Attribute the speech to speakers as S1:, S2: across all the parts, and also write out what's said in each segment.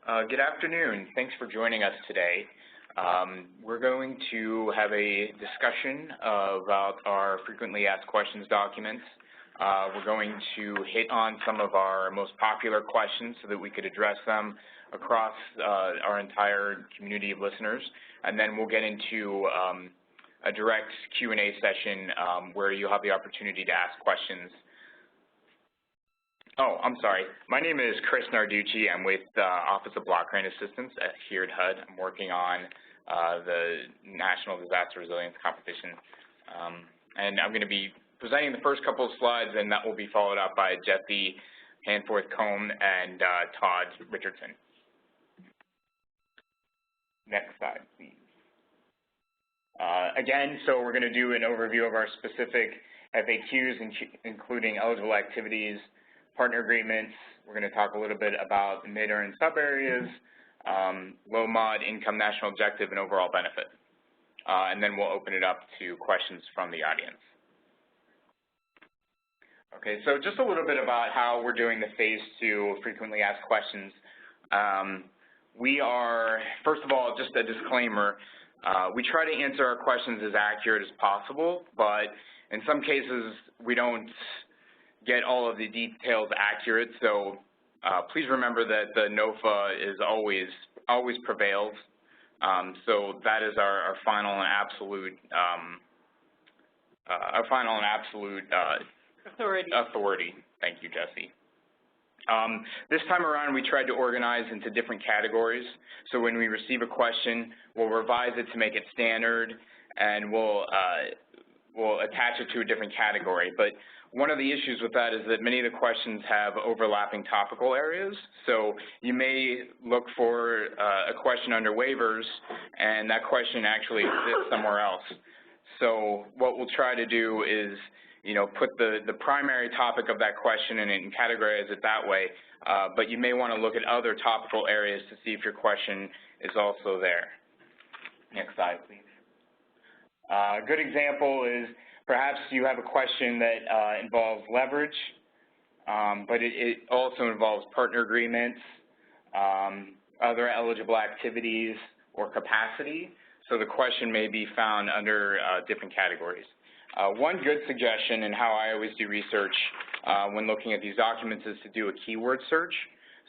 S1: Good afternoon. Thanks for joining us today. We're going to have a discussion about our frequently asked questions documents. We're going to hit on some of our most popular questions so that we could address them across our entire community of listeners, and then we'll get into a direct Q&A session where you'll have the opportunity to ask questions. Oh, I'm sorry. My name is Chris Narducci. I'm with the Office of Block Grant Assistance here at HUD. I'm working on the National Disaster Resilience Competition. And I'm going to be presenting the first couple of slides, and that will be followed up by Jessie, Handforth, Kome, and Todd, Richardson. Next slide, please. Again, so we're going to do an overview of our specific FAQs, including eligible activities, partner agreements. We're going to talk a little bit about MID-URN Sub-areas, low mod, income, national objective, and overall benefit. And then we'll open it up to questions from the audience. Okay, so just a little bit about how we're doing the Phase 2 frequently asked questions. We are, first of all, just a disclaimer, we try to answer our questions as accurate as possible, but in some cases we don't get all of the details accurate, so please remember that the NOFA is always prevails. So that is our final and absolute authority. Thank you, Jessie. This time around, we tried to organize into different categories. So when we receive a question, we'll revise it to make it standard, and we'll attach it to a different category. But one of the issues with that is that many of the questions have overlapping topical areas. So you may look for a question under waivers, and that question actually exists somewhere else. So what we'll try to do is, put the primary topic of that question and categorize it that way, but you may want to look at other topical areas to see if your question is also there. Next slide, please. A good example is perhaps you have a question that involves leverage, but it also involves partner agreements, other eligible activities, or capacity. So the question may be found under different categories. One good suggestion in how I always do research when looking at these documents is to do a keyword search.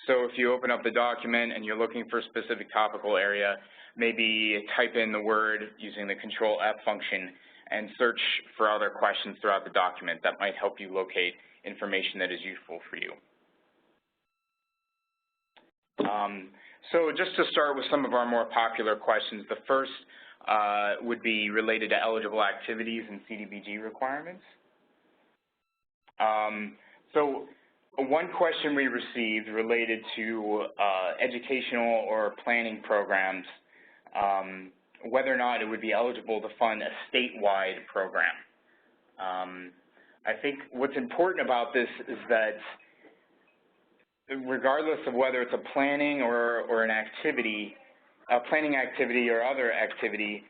S1: So if you open up the document and you're looking for a specific topical area, maybe type in the word using the Control F function and search for other questions throughout the document. That might help you locate information that is useful for you. So just to start with some of our more popular questions, the first would be related to eligible activities and CDBG requirements. So one question we received related to educational or planning programs, whether or not it would be eligible to fund a statewide program. I think what's important about this is that regardless of whether it's a planning or an activity, a planning activity or other activity,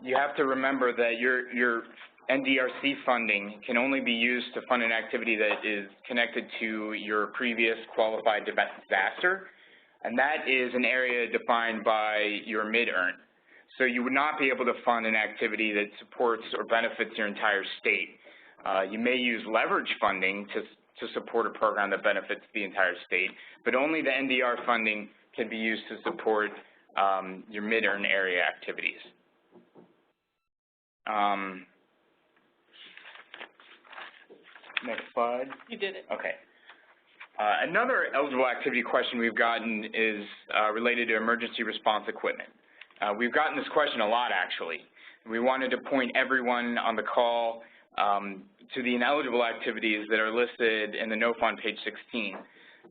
S1: you have to remember that your NDRC funding can only be used to fund an activity that is connected to your previous qualified disaster, and that is an area defined by your MID-URN. So you would not be able to fund an activity that supports or benefits your entire state. You may use leverage funding to support a program that benefits the entire state, but only the NDR funding can be used to support your MID-URN area activities. Next slide. You did it. Okay. Another eligible activity question we've gotten is related to emergency response equipment. We've gotten this question a lot, actually. We wanted to point everyone on the call to the ineligible activities that are listed in the NOFA on page 16.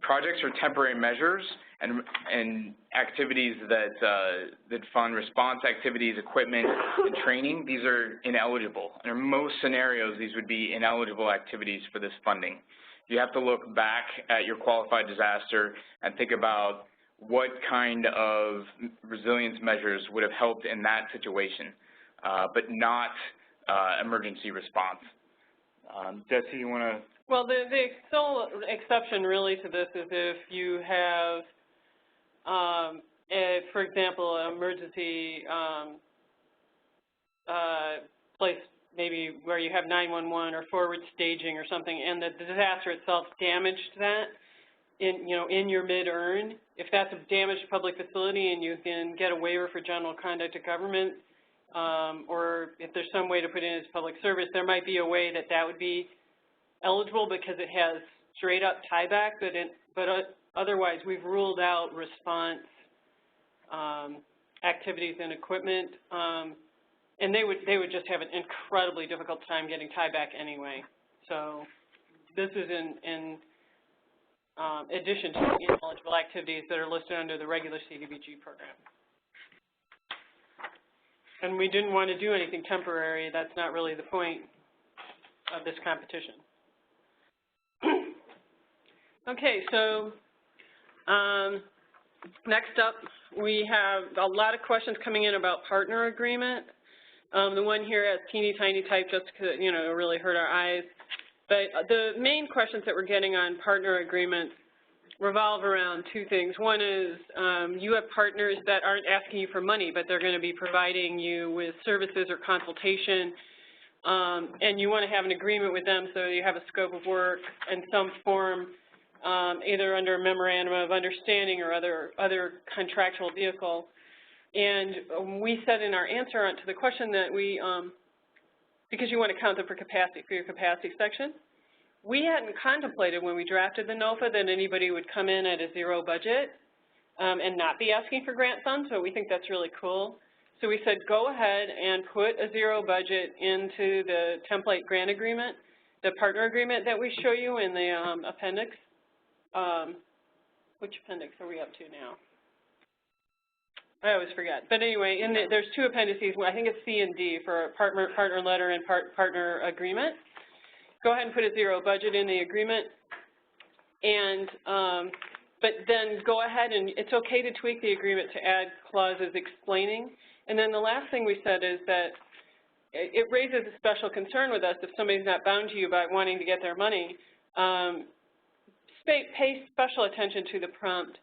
S1: Projects or temporary measures and activities that fund response activities, equipment, and training, these are ineligible. And in most scenarios, these would be ineligible activities for this funding. You have to look back at your qualified disaster and think about what kind of resilience measures would have helped in that situation, but not emergency response. Jessie, you want to? Well,
S2: the sole exception really to this is if you have For example, an emergency place, maybe where you have 911 or forward staging or something, and the disaster itself damaged that in your mid-earn. If that's a damaged public facility and you can get a waiver for general conduct of government, or if there's some way to put it in as public service, there might be a way that would be eligible because it has straight-up tieback, but otherwise we've ruled out response activities and equipment, and they would just have an incredibly difficult time getting tieback anyway. So this is in addition to ineligible activities that are listed under the regular CDBG program. And we didn't want to do anything temporary. That's not really the point of this competition. Okay, so next up, we have a lot of questions coming in about partner agreement. The one here has teeny tiny type just because, it really hurt our eyes. But the main questions that we're getting on partner agreements revolve around two things. One is you have partners that aren't asking you for money, but they're going to be providing you with services or consultation, and you want to have an agreement with them so you have a scope of work in some form, either under a memorandum of understanding or other contractual vehicle. And we said in our answer to the question that we, because you want to count them for your capacity section, we hadn't contemplated when we drafted the NOFA that anybody would come in at a zero budget and not be asking for grant funds, so we think that's really cool. So we said go ahead and put a zero budget into the template grant agreement, the partner agreement that we show you in the appendix. Which appendix are we up to now? I always forget. But anyway, there's two appendices. I think it's C and D for partner letter and partner agreement. Go ahead and put a zero budget in the agreement, and but then go ahead and it's okay to tweak the agreement to add clauses explaining. And then the last thing we said is that it raises a special concern with us if somebody's not bound to you by wanting to get their money. Pay special attention to the prompt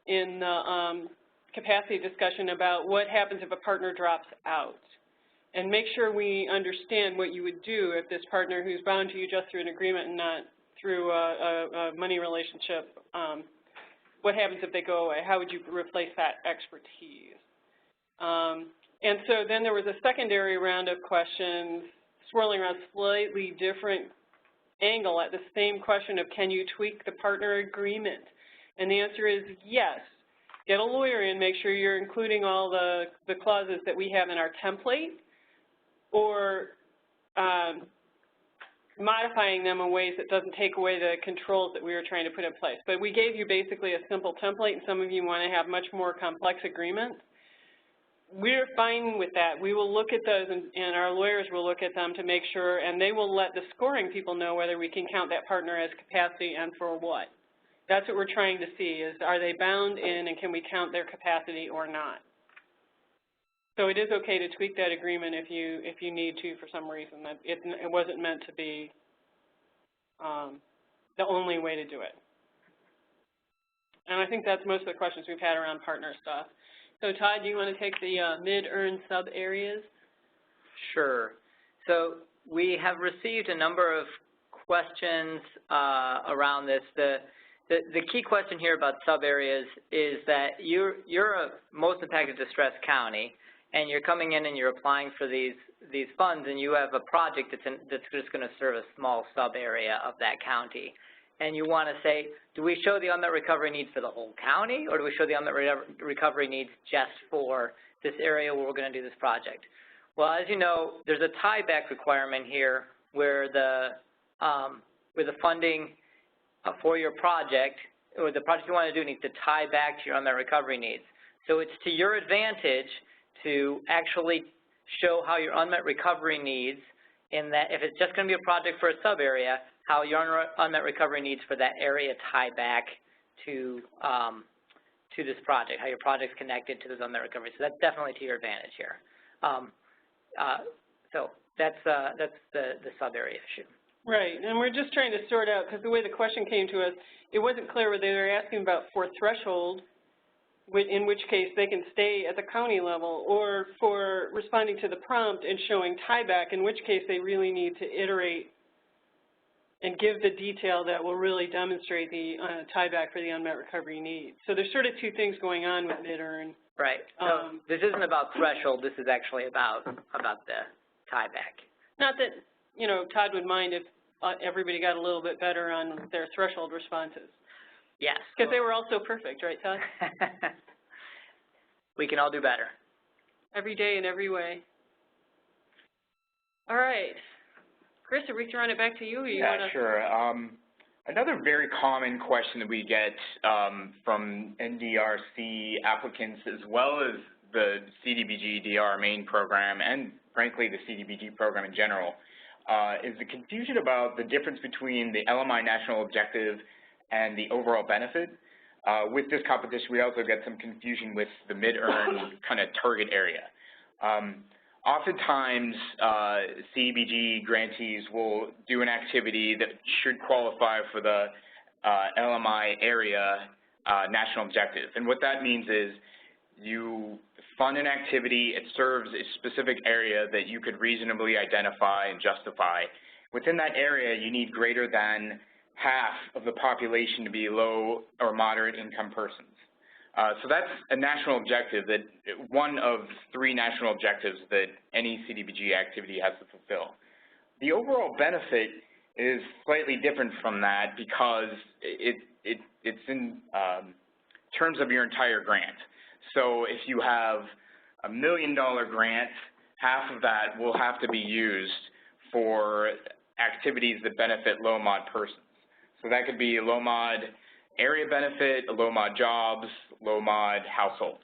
S2: in the capacity discussion about what happens if a partner drops out. And make sure we understand what you would do if this partner who's bound to you just through an agreement and not through a money relationship, what happens if they go away? How would you replace that expertise? And so then there was a secondary round of questions swirling around slightly different angle at the same question of can you tweak the partner agreement? And the answer is yes. Get a lawyer in, make sure you're including all the clauses that we have in our template, or modifying them in ways that doesn't take away the controls that we were trying to put in place. But we gave you basically a simple template, and some of you want to have much more complex agreements. We're fine with that. We will look at those, and our lawyers will look at them to make sure, and they will let the scoring people know whether we can count that partner as capacity and for what. That's what we're trying to see is, are they bound in and can we count their capacity or not? So it is okay to tweak that agreement if you need to for some reason. That it wasn't meant to be the only way to do it. And I think that's most of the questions we've had around partner stuff. So Todd, do you want to take the MID-URN Sub-areas?
S3: Sure. So we have received a number of questions around this. The key question here about sub-areas is that you're a most impacted distressed county, and you're coming in and you're applying for these funds, and you have a project that's just going to serve a small sub-area of that county. And you want to say, do we show the unmet recovery needs for the whole county, or do we show the unmet recovery needs just for this area where we're going to do this project? Well, as you know, there's a tieback requirement here where the funding for your project, or the project you want to do, needs to tie back to your unmet recovery needs. So it's to your advantage to actually show how your unmet recovery needs, in that if it's just going to be a project for a sub-area, how your unmet recovery needs for that area tie back to this project, how your project's connected to those unmet recovery. So that's definitely to your advantage here. So that's the sub-area issue.
S2: Right, and we're just trying to sort out, because the way the question came to us, it wasn't clear whether they were asking about for threshold in which case they can stay at the county level, or for responding to the prompt and showing tieback, in which case they really need to iterate and give the detail that will really demonstrate the tieback for the unmet recovery need. So there's sort of two things going on with MID-URN.
S3: Right. So this isn't about threshold. This is actually about the tieback.
S2: Not that, you know, Todd would mind if everybody got a little bit better on their threshold responses.
S3: Yes.
S2: Because they were all so perfect, right, Todd?
S3: We can all do better.
S2: Every day in every way. All right. Chris, are we throwing it back to you? Or you
S1: yeah,
S2: wanna...
S1: sure. Another very common question that we get from NDRC applicants, as well as the CDBG DR main program, and frankly the CDBG program in general, is the confusion about the difference between the LMI national objective and the overall benefit. With this competition, we also get some confusion with the MID-URN kind of target area. Oftentimes, CDBG grantees will do an activity that should qualify for the LMI area national objective. And what that means is you fund an activity, it serves a specific area that you could reasonably identify and justify. Within that area, you need greater than half of the population to be low or moderate income persons. So that's a national objective, that one of 3 national objectives that any CDBG activity has to fulfill. The overall benefit is slightly different from that because it's in terms of your entire grant. So if you have a $1 million grant, half of that will have to be used for activities that benefit low-mod persons. So that could be a low-mod area benefit, a low-mod jobs, low-mod households.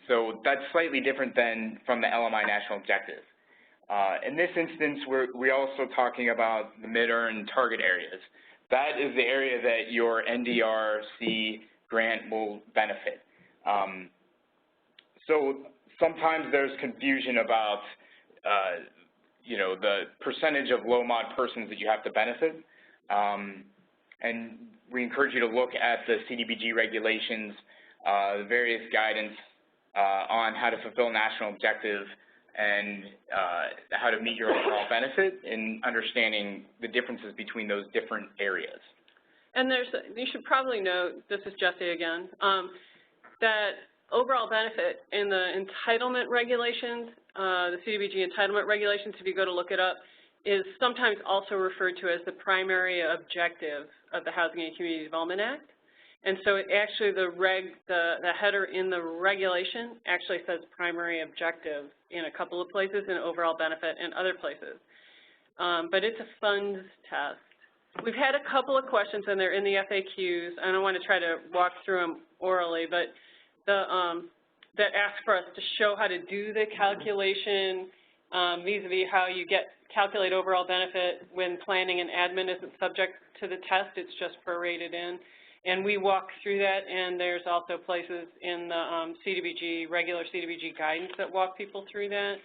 S1: So that's slightly different than from the LMI national objective. In this instance, we're also talking about the MID-URN target areas. That is the area that your NDRC grant will benefit. So sometimes there's confusion about, you know, the percentage of low-mod persons that you have to benefit. And we encourage you to look at the CDBG regulations, the various guidance on how to fulfill national objective and how to meet your overall benefit in understanding the differences between those different areas.
S2: And you should probably note, this is Jessie again, that overall benefit in the entitlement regulations, the CDBG entitlement regulations, if you go to look it up, is sometimes also referred to as the primary objective of the Housing and Community Development Act. And so it actually, the header in the regulation actually says primary objective in a couple of places, and overall benefit in other places. But it's a funds test. We've had a couple of questions, and they're in the FAQs. I don't want to try to walk through them orally, but that ask for us to show how to do the calculation vis-a-vis how you calculate overall benefit when planning and admin isn't subject to the test, it's just prorated in. And we walk through that, and there's also places in the CDBG, regular CDBG guidance that walk people through that.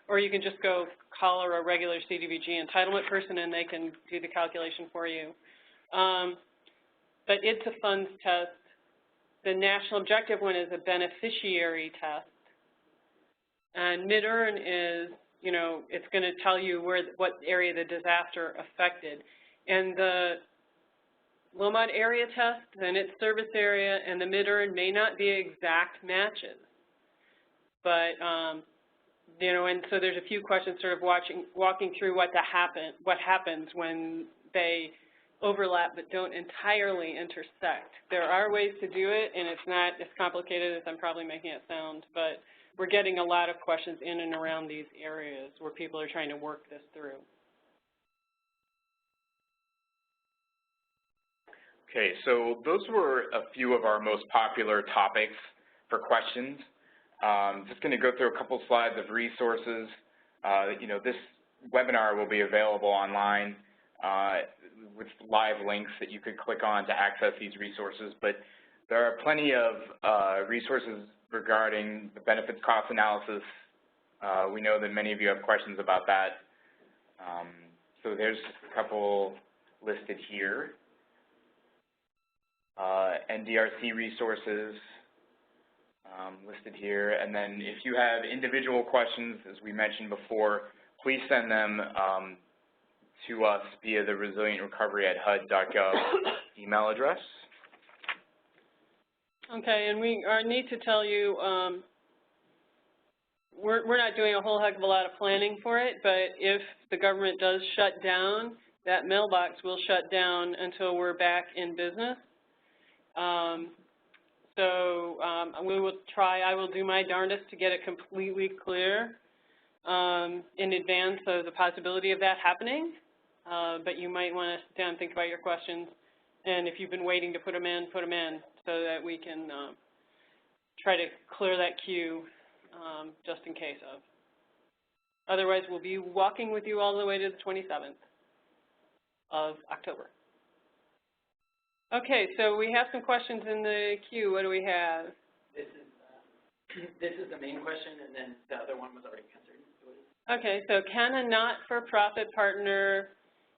S2: Or you can just go call a regular CDBG entitlement person, and they can do the calculation for you. But it's a funds test. The national objective one is a beneficiary test. And MID-URN is, you know, it's going to tell you what area the disaster affected. And the low-mod area test, then its service area, and the MID-URN may not be exact matches. But, you know, and so there's a few questions sort of walking through what happens when they overlap but don't entirely intersect. There are ways to do it, and it's not as complicated as I'm probably making it sound, but we're getting a lot of questions in and around these areas where people are trying to work this through.
S1: Okay, so those were a few of our most popular topics for questions. Just going to go through a couple slides of resources. You know, this webinar will be available online with live links that you could click on to access these resources, but there are plenty of resources regarding the benefits cost analysis. We know that many of you have questions about that. So there's a couple listed here. NDRC resources, listed here. And then if you have individual questions, as we mentioned before, please send them to us via the resilientrecovery@hud.gov email address.
S2: Okay, and we need to tell you, we're not doing a whole heck of a lot of planning for it, but if the government does shut down, that mailbox will shut down until we're back in business. We will try, I will do my darndest to get it completely clear in advance of the possibility of that happening, but you might want to sit down and think about your questions, and if you've been waiting to put them in so that we can try to clear that queue just in case of. Otherwise, we'll be walking with you all the way to the 27th of October. Okay, so we have some questions in the queue. What do we have?
S3: This is the main question, and then the other one was already answered.
S2: Okay, so can a not-for-profit partner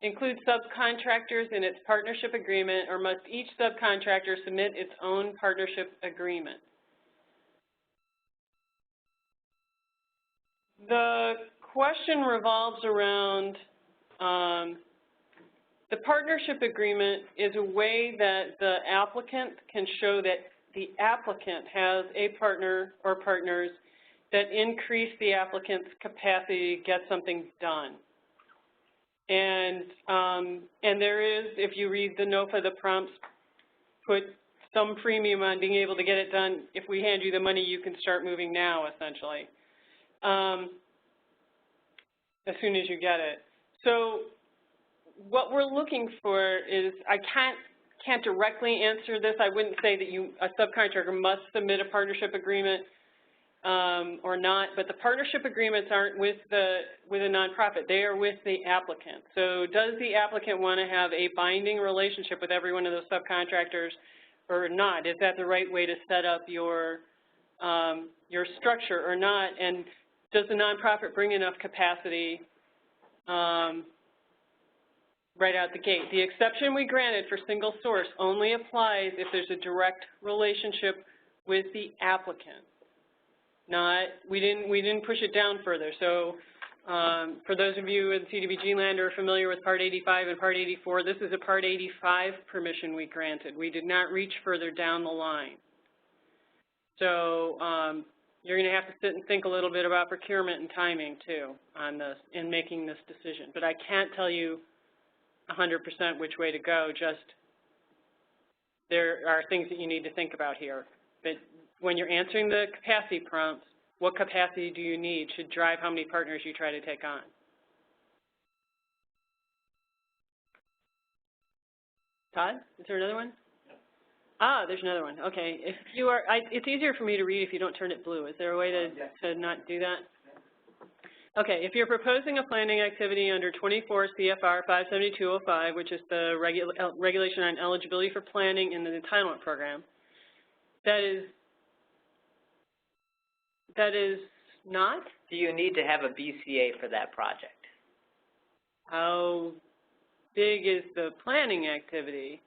S2: include subcontractors in its partnership agreement, or must each subcontractor submit its own partnership agreement? The question revolves around the partnership agreement is a way that the applicant can show that the applicant has a partner or partners that increase the applicant's capacity to get something done. And there is, if you read the NOFA, the prompts put some premium on being able to get it done. If we hand you the money, you can start moving now, essentially, as soon as you get it. So what we're looking for is, I can't directly answer this. I wouldn't say that a subcontractor must submit a partnership agreement or not, but the partnership agreements aren't with a nonprofit. They are with the applicant. So does the applicant want to have a binding relationship with every one of those subcontractors or not? Is that the right way to set up your structure or not? And does the nonprofit bring enough capacity right out the gate? The exception we granted for single source only applies if there's a direct relationship with the applicant. We didn't push it down further. So for those of you in CDBG land who are familiar with Part 85 and Part 84, this is a Part 85 permission we granted. We did not reach further down the line. So you're going to have to sit and think a little bit about procurement and timing too on this in making this decision. But I can't tell you 100% which way to go. Just there are things that you need to think about here. But when you're answering the capacity prompts, what capacity do you need should drive how many partners you try to take on. Todd, is there another one? Ah, there's another one. Okay. If you are, it's easier for me to read if you don't turn it blue. Is there a way to not do that? Okay. If you're proposing a planning activity under 24 CFR 57205, which is the regulation on eligibility for planning in the entitlement program, that is not?
S3: Do you need to have a BCA for that project?
S2: How big is the planning activity?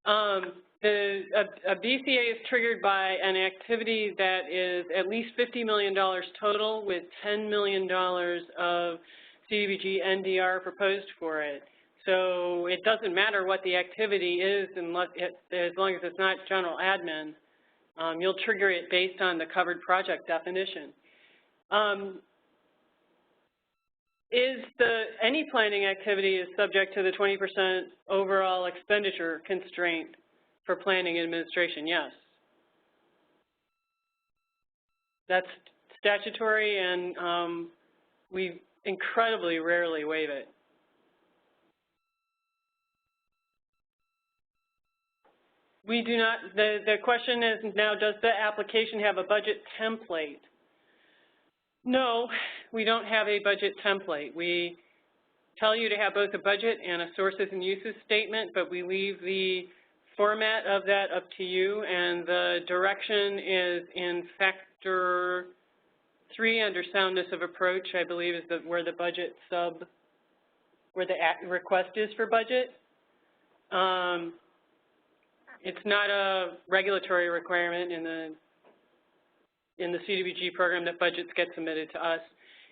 S2: A BCA is triggered by an activity that is at least $50 million total with $10 million of CDBG NDR proposed for it. So it doesn't matter what the activity is as long as it's not general admin. You'll trigger it based on the covered project definition. Any planning activity is subject to the 20% overall expenditure constraint for planning and administration? Yes. That's statutory, and we incredibly rarely waive it. We do not, the question is now, does the application have a budget template? No, we don't have a budget template. We tell you to have both a budget and a sources and uses statement, but we leave the format of that up to you, and the direction is in Factor 3 under soundness of approach, I believe, is where the budget where the request is for budget. It's not a regulatory requirement in the in the CDBG program that budgets get submitted to us.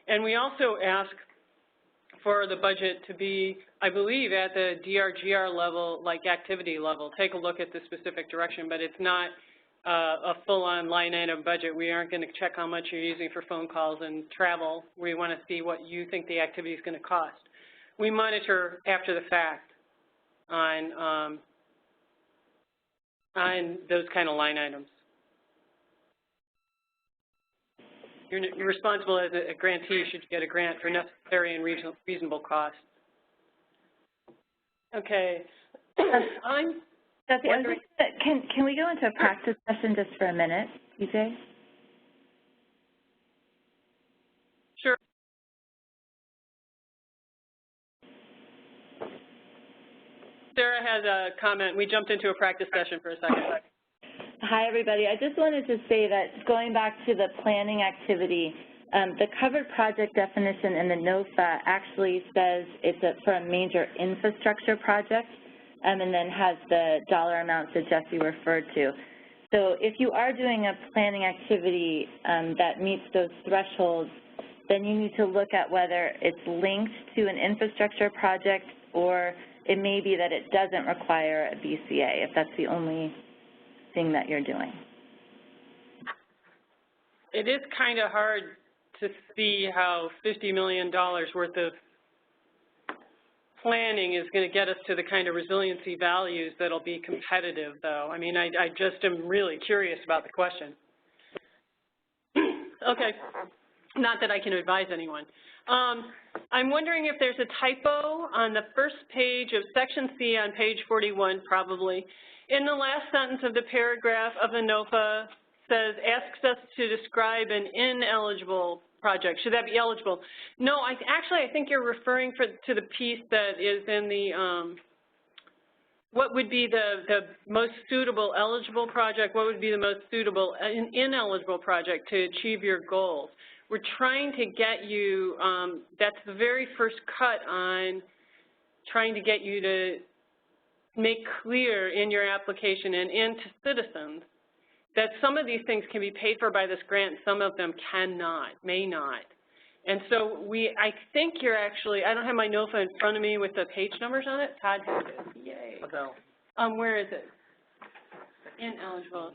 S2: And we also ask for the budget to be, I believe, at the DRGR level, like activity level. Take a look at the specific direction, but it's not a full-on line item budget. We aren't going to check how much you're using for phone calls and travel. We want to see what you think the activity is going to cost. We monitor after the fact on those kind of line items. You're responsible as a grantee should you get a grant for necessary and reasonable costs. Okay.
S4: Jessie, can we go into a practice session just for a minute, EJ?
S2: Sure. Sara has a comment. We jumped into a practice session for a second.
S4: Hi, everybody. I just wanted to say that going back to the planning activity, the covered project definition in the NOFA actually says it's for a major infrastructure project, and then has the dollar amounts that Jessie referred to. So if you are doing a planning activity that meets those thresholds, then you need to look at whether it's linked to an infrastructure project, or it may be that it doesn't require a BCA if that's the only thing that you're doing.
S2: It is kind of hard to see how $50 million worth of planning is going to get us to the kind of resiliency values that'll be competitive, though. I mean, I just am really curious about the question. Okay, not that I can advise anyone. I'm wondering if there's a typo on the first page of Section C on page 41, probably. In the last sentence of the paragraph of the NOFA says, asks us to describe an ineligible project. Should that be eligible? No, I think you're referring to the piece that is in the, what would be the most suitable eligible project, what would be the most suitable ineligible project to achieve your goals. We're trying to get you, that's the very first cut on trying to get you to make clear in your application and into citizens that some of these things can be paid for by this grant, some of them cannot, may not. And so I think you're actually, I don't have my NOFA in front of me with the page numbers on it. Todd has it. Yay. Where is it? Ineligible.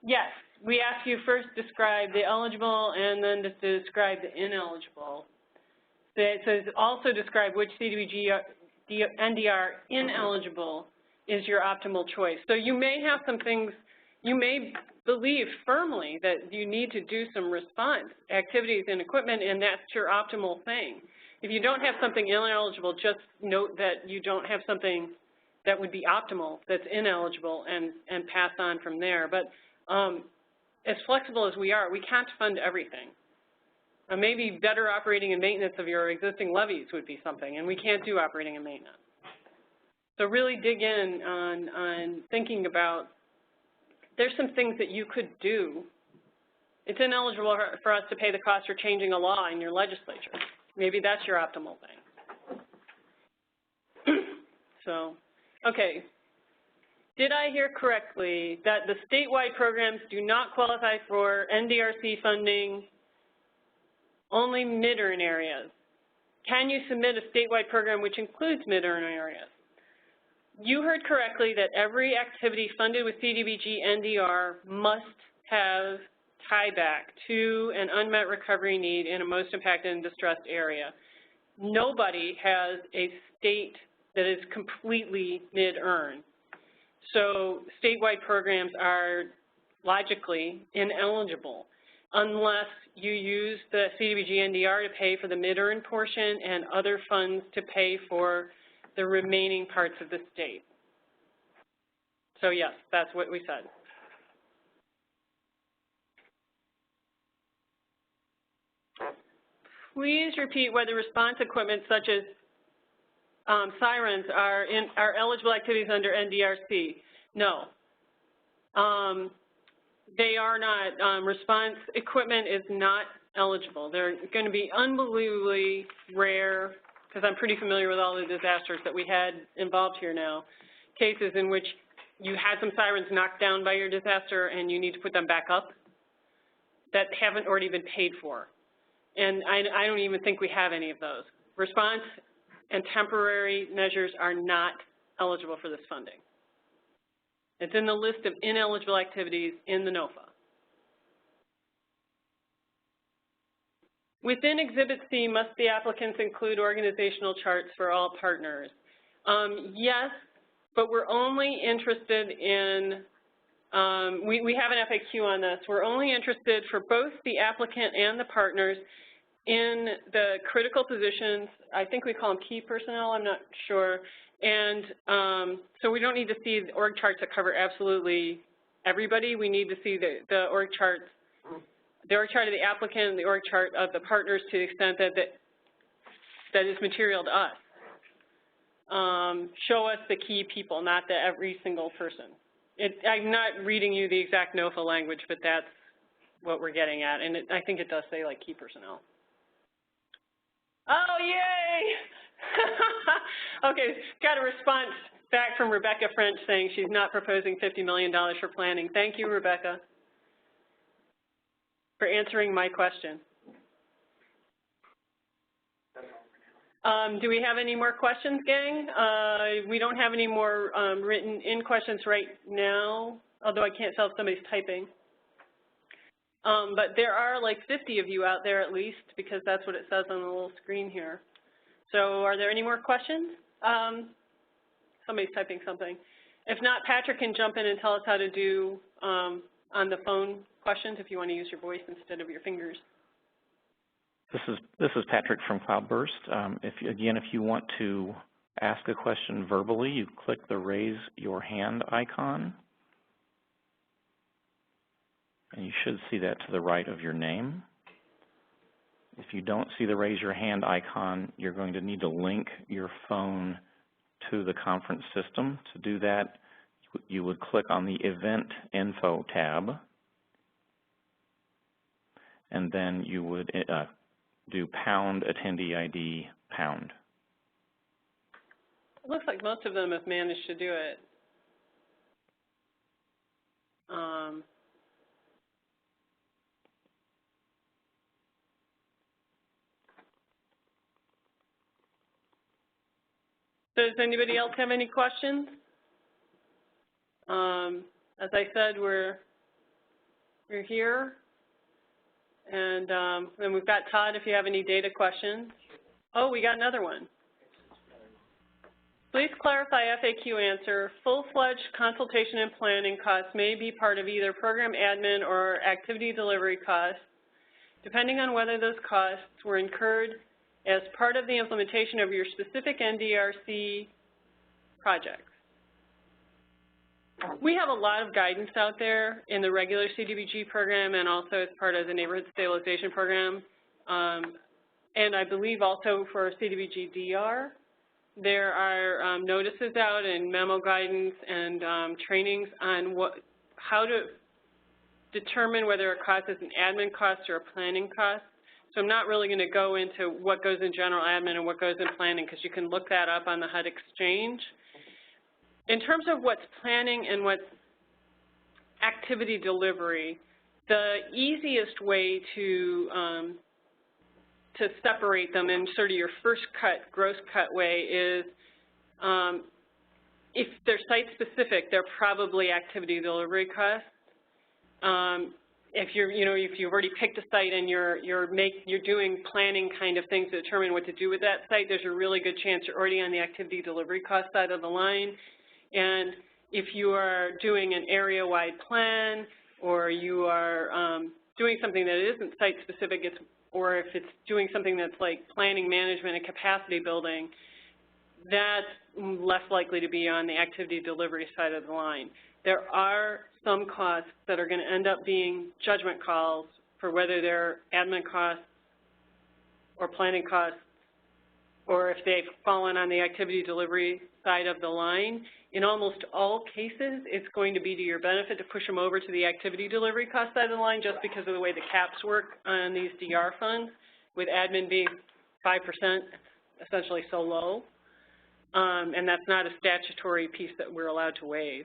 S2: Yes, we ask you first describe the eligible and then to describe the ineligible. So it says also describe which CDBG NDR ineligible is your optimal choice. So you may have some things, you may believe firmly that you need to do some response activities and equipment, and that's your optimal thing. If you don't have something ineligible, just note that you don't have something that would be optimal that's ineligible and pass on from there. But as flexible as we are, we can't fund everything. Maybe better operating and maintenance of your existing levies would be something, and we can't do operating and maintenance. So really dig in on thinking about, there's some things that you could do. It's ineligible for us to pay the cost for changing a law in your legislature. Maybe that's your optimal thing. So, okay. Did I hear correctly that the statewide programs do not qualify for NDRC funding, only mid-urn areas? Can you submit a statewide program which includes mid-urn areas? You heard correctly that every activity funded with CDBG NDR must have tieback to an unmet recovery need in a most impacted and distressed area. Nobody has a state that is completely mid-urn. So statewide programs are logically ineligible unless you use the CDBG NDR to pay for the mid-urn portion and other funds to pay for the remaining parts of the state. So yes, that's what we said. Please repeat whether response equipment such as sirens are eligible activities under NDRC. No. They are not. Response equipment is not eligible. They're going to be unbelievably rare, because I'm pretty familiar with all the disasters that we had involved here now, cases in which you had some sirens knocked down by your disaster and you need to put them back up. that haven't already been paid for. And I don't even think we have any of those. Response and temporary measures are not eligible for this funding. It's in the list of ineligible activities in the NOFA. Within Exhibit C, must the applicants include organizational charts for all partners? Yes, but we're only interested in, we have an FAQ on this. We're only interested for both the applicant and the partners in the critical positions. I think we call them key personnel, I'm not sure. And so we don't need to see the org charts that cover absolutely everybody. We need to see the org charts, the org chart of the applicant and the org chart of the partners to the extent that that is material to us. Show us the key people, not the every single person. I'm not reading you the exact NOFA language, but that's what we're getting at. And I think it does say like key personnel. Oh, yay! Okay, got a response back from Rebecca French saying she's not proposing $50 million for planning. Thank you, Rebecca, for answering my question. Do we have any more questions, gang? We don't have any more written in questions right now, although I can't tell if somebody's typing. But there are like 50 of you out there at least, because that's what it says on the little screen here. So are there any more questions? Somebody's typing something. If not, Patrick can jump in and tell us how to do on the phone questions if you want to use your voice instead of your fingers.
S5: This is Patrick from Cloudburst. If you want to ask a question verbally, you click the raise your hand icon. And you should see that to the right of your name. If you don't see the raise your hand icon, you're going to need to link your phone to the conference system. To do that, you would click on the Event Info tab, and then you would do pound attendee ID pound.
S2: It looks like most of them have managed to do it. Does anybody else have any questions? As I said, we're here. And then we've got Todd if you have any data questions. Oh, we got another one. Please clarify FAQ answer. Full-fledged consultation and planning costs may be part of either program admin or activity delivery costs, depending on whether those costs were incurred as part of the implementation of your specific NDRC project. We have a lot of guidance out there in the regular CDBG program and also as part of the neighborhood stabilization program. And I believe also for CDBG DR, there are notices out and memo guidance and trainings on how to determine whether a cost is an admin cost or a planning cost. So I'm not really going to go into what goes in general admin and what goes in planning because you can look that up on the HUD Exchange. In terms of what's planning and what's activity delivery, the easiest way to separate them in sort of your first cut, gross cut way is if they're site specific, they're probably activity delivery costs. If you've already picked a site and you're doing planning kind of things to determine what to do with that site, there's a really good chance you're already on the activity delivery cost side of the line. And if you are doing an area-wide plan or you are doing something that isn't site-specific, or if it's doing something that's like planning management and capacity building, that's less likely to be on the activity delivery side of the line. There are some costs that are going to end up being judgment calls for whether they're admin costs or planning costs, or if they've fallen on the activity delivery side of the line. In almost all cases, it's going to be to your benefit to push them over to the activity delivery cost side of the line just because of the way the caps work on these DR funds, with admin being 5%, essentially so low. And that's not a statutory piece that we're allowed to waive.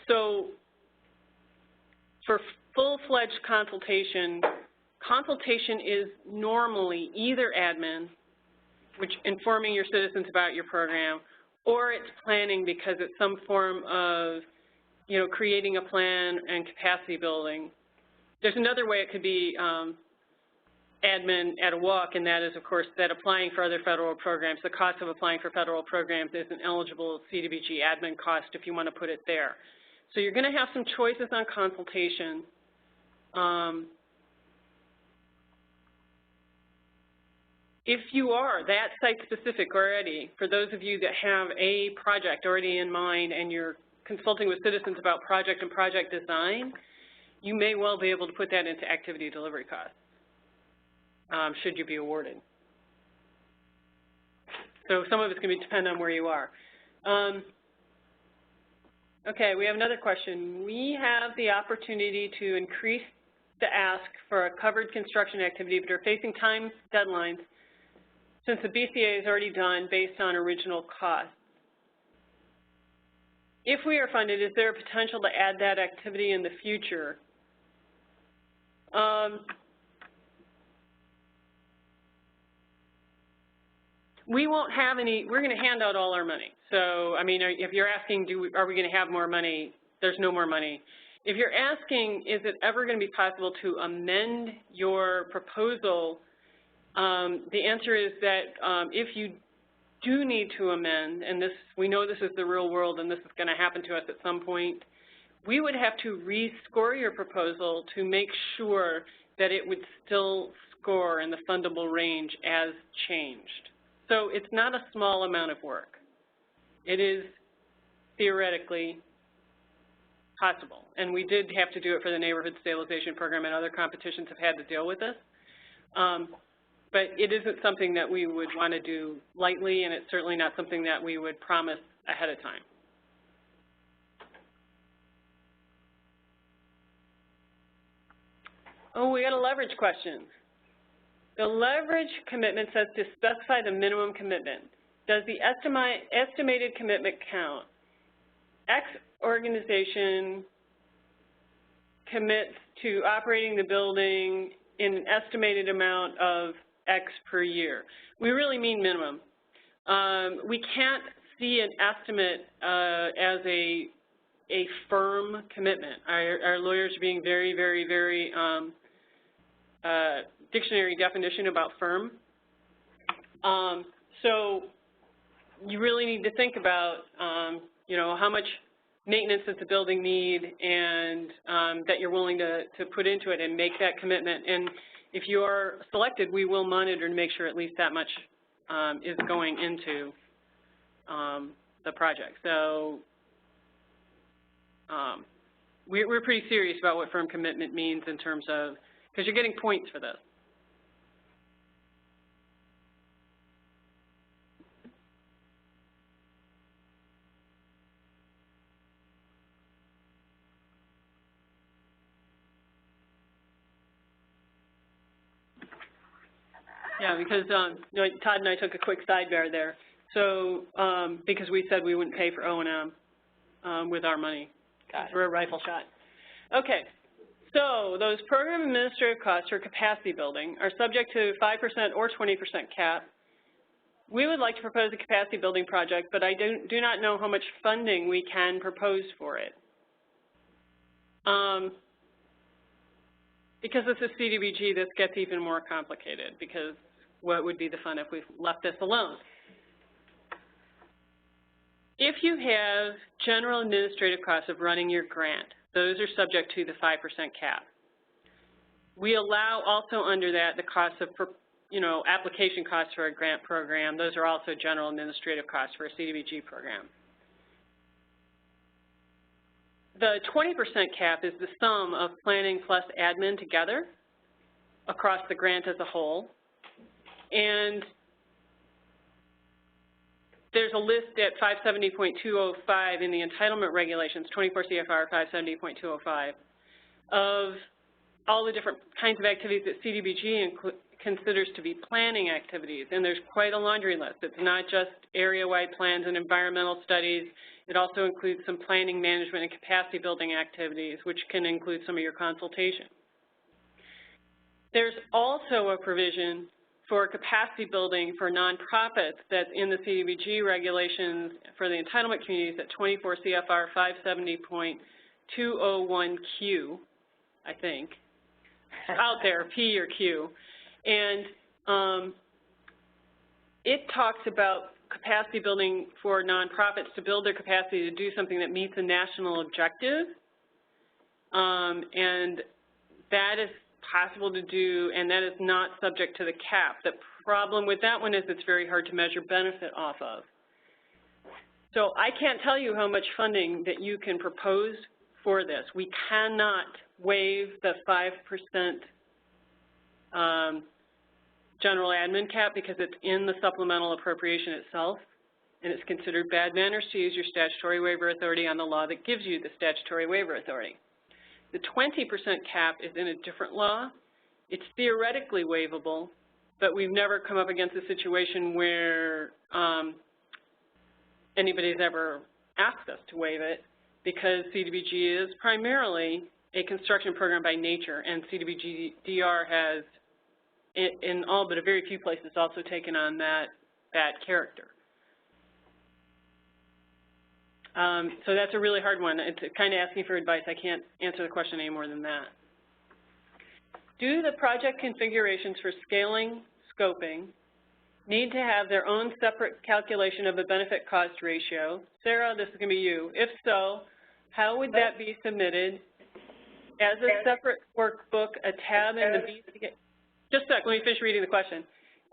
S2: So For full-fledged consultation, consultation is normally either admin, which informing your citizens about your program, or it's planning because it's some form of, you know, creating a plan and capacity building. There's another way it could be admin at a walk, and that is, of course, that applying for other federal programs, the cost of applying for federal programs is an eligible CDBG admin cost if you want to put it there. So you're going to have some choices on consultation. If you are that site-specific already, for those of you that have a project already in mind and you're consulting with citizens about project and project design, you may well be able to put that into activity delivery costs, should you be awarded. So some of it's going to depend on where you are. Okay, we have another question. We have the opportunity to increase the ask for a covered construction activity, but are facing time deadlines since the BCA is already done based on original costs. If we are funded, is there a potential to add that activity in the future? We won't have any, we're going to hand out all our money. So, I mean, if you're asking, are we going to have more money, there's no more money. If you're asking, is it ever going to be possible to amend your proposal, the answer is that if you do need to amend, and this, we know this is the real world and this is going to happen to us at some point, we would have to rescore your proposal to make sure that it would still score in the fundable range as changed. So it's not a small amount of work. It is theoretically possible. And we did have to do it for the Neighborhood Stabilization Program, and other competitions have had to deal with this. But it isn't something that we would want to do lightly, and it's certainly not something that we would promise ahead of time. Oh, we got a leverage question. The leverage commitment says to specify the minimum commitment. Does the estimated commitment count? X organization commits to operating the building in an estimated amount of X per year. We really mean minimum. We can't see an estimate as a firm commitment. Our lawyers are being very, very, very dictionary definition about firm. So you really need to think about, you know, how much maintenance does the building need, and that you're willing to put into it and make that commitment. And if you are selected, we will monitor and make sure at least that much is going into the project. So we're pretty serious about what firm commitment means in terms of, because you're getting points for this. Yeah, because you know, Todd and I took a quick sidebar there. So because we said we wouldn't pay for O&M with our money. We're a rifle shot. Okay, so those program administrative costs for capacity building are subject to 5% or 20% cap. We would like to propose a capacity building project, but I do not know how much funding we can propose for it. Because it's a CDBG, this gets even more complicated, because what would be the fun if we left this alone? If you have general administrative costs of running your grant, those are subject to the 5% cap. We allow also under that the cost of, you know, application costs for a grant program. Those are also general administrative costs for a CDBG program. The 20% cap is the sum of planning plus admin together across the grant as a whole. And there's a list at 570.205 in the entitlement regulations, 24 CFR 570.205, of all the different kinds of activities that CDBG considers to be planning activities, and there's quite a laundry list. It's not just area-wide plans and environmental studies. It also includes some planning, management, and capacity building activities, which can include some of your consultation. There's also a provision for capacity building for nonprofits that's in the CDBG regulations for the entitlement communities at 24 CFR 570.201Q, I think. Out there, P or Q. And it talks about capacity building for nonprofits to build their capacity to do something that meets a national objective. And that is possible to do, and that is not subject to the cap. The problem with that one is it's very hard to measure benefit off of. So I can't tell you how much funding that you can propose for this. We cannot waive the 5% general admin cap because it's in the supplemental appropriation itself, and it's considered bad manners to use your statutory waiver authority on the law that gives you the statutory waiver authority. The 20% cap is in a different law. It's theoretically waivable, but we've never come up against a situation where anybody's ever asked us to waive it, because CDBG is primarily a construction program by nature, and CDBG DR has, in all but a very few places, also taken on that character. So that's a really hard one. It's kind of asking for advice. I can't answer the question any more than that. Do the project configurations for scaling, scoping, need to have their own separate calculation of the benefit-cost ratio? Sara, this is going to be you. If so, how would that be submitted? As a separate workbook, a tab in the BCA, just a sec, let me finish reading the question.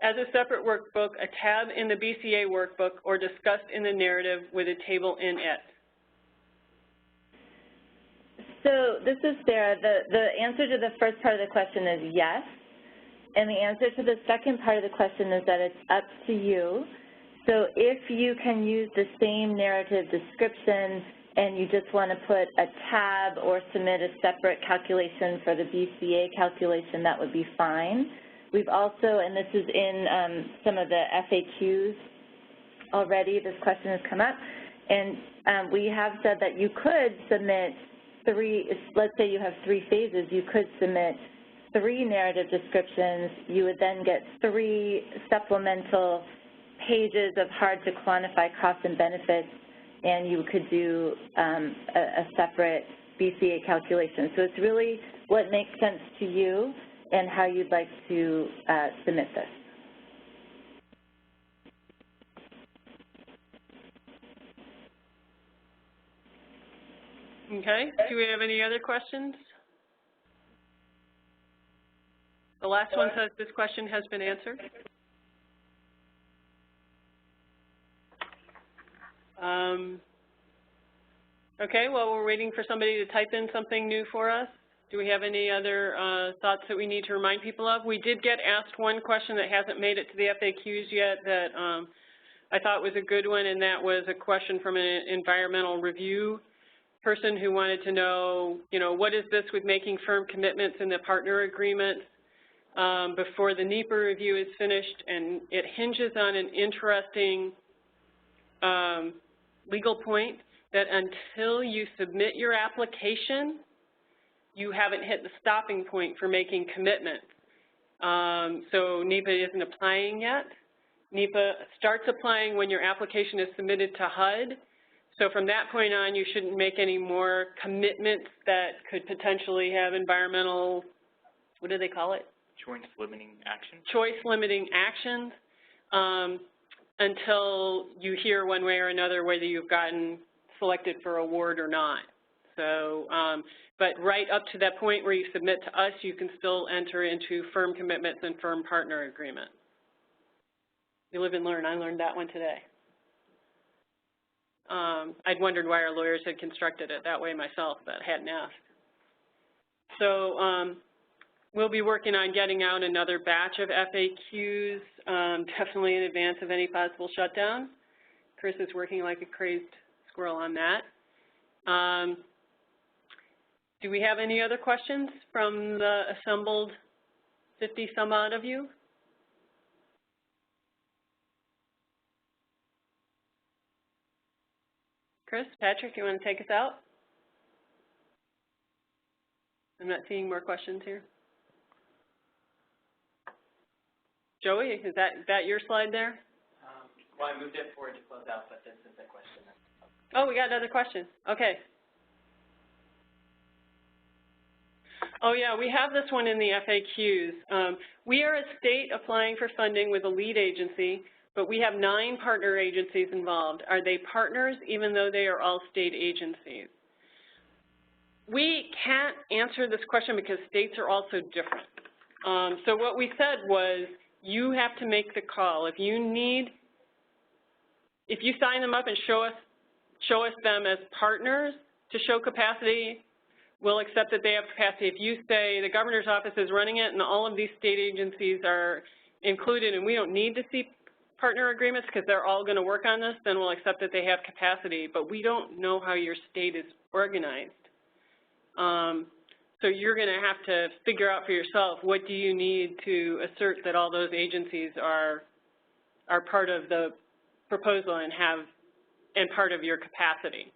S2: As a separate workbook, a tab in the BCA workbook, or discussed in the narrative with a table in it?
S4: So this is Sara. The answer to the first part of the question is yes. And the answer to the second part of the question is that it's up to you. So if you can use the same narrative description and you just want to put a tab or submit a separate calculation for the BCA calculation, that would be fine. We've also, and this is in some of the FAQs already, this question has come up, and we have said that you could submit let's say you have 3 phases, you could submit 3 narrative descriptions. You would then get 3 supplemental pages of hard to quantify costs and benefits, and you could do a separate BCA calculation. So it's really what makes sense to you and how you'd like to submit this.
S2: Okay, do we have any other questions? The last one says this question has been answered. Okay, well, we're waiting for somebody to type in something new for us. Do we have any other thoughts that we need to remind people of? We did get asked one question that hasn't made it to the FAQs yet that I thought was a good one, and that was a question from an environmental review person who wanted to know, what is this with making firm commitments in the partner agreement before the NEPA review is finished, and it hinges on an interesting legal point that until you submit your application, you haven't hit the stopping point for making commitments. So NEPA isn't applying yet. NEPA starts applying when your application is submitted to HUD. So from that point on, you shouldn't make any more commitments that could potentially have environmental, what do they call it?
S1: Choice limiting actions. Choice
S2: limiting actions until you hear one way or another whether you've gotten selected for award or not. So, but right up to that point where you submit to us, you can still enter into firm commitments and firm partner agreements. You live and learn. I learned that one today. I'd wondered why our lawyers had constructed it that way myself, but hadn't asked. So we'll be working on getting out another batch of FAQs, definitely in advance of any possible shutdown. Chris is working like a crazed squirrel on that. Do we have any other questions from the assembled 50 some odd of you? Chris, Patrick, you want to take us out? I'm not seeing more questions here. Joey, is that your slide there?
S6: Well, I moved it forward to close out, but this is a question.
S2: Oh, we got another question. Okay. Oh, yeah, we have this one in the FAQs. We are a state applying for funding with a lead agency, but we have 9 partner agencies involved. Are they partners even though they are all state agencies? We can't answer this question because states are also different. So what we said was you have to make the call. If you sign them up and show us them as partners to show capacity, we'll accept that they have capacity. If you say the governor's office is running it and all of these state agencies are included and we don't need to see partner agreements because they're all going to work on this, then we'll accept that they have capacity. But we don't know how your state is organized. So you're going to have to figure out for yourself what do you need to assert that all those agencies are part of the proposal and part of your capacity.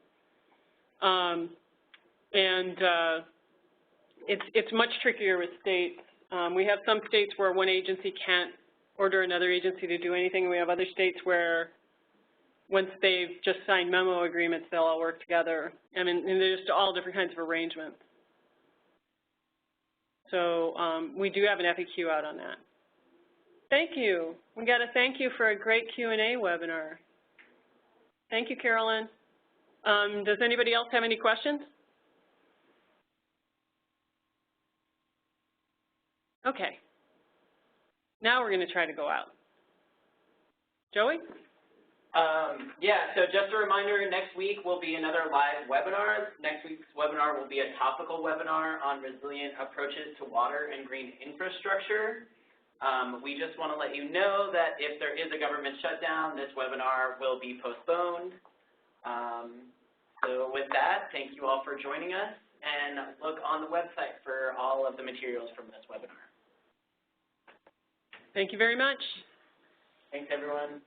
S2: It's much trickier with states. We have some states where one agency can't order another agency to do anything. We have other states where once they've just signed memo agreements, they'll all work together. I mean, and there's just all different kinds of arrangements. So we do have an FAQ out on that. Thank you. We got to thank you for a great Q&A webinar. Thank you, Carolyn. Does anybody else have any questions? Okay. Now we're going to try to go out. Joey?
S6: Yeah, so just a reminder, next week will be another live webinar. Next week's webinar will be a topical webinar on resilient approaches to water and green infrastructure. We just want to let you know that if there is a government shutdown, this webinar will be postponed. So with that, thank you all for joining us, and look on the website for all of the materials from this webinar.
S2: Thank you very much.
S6: Thanks, everyone.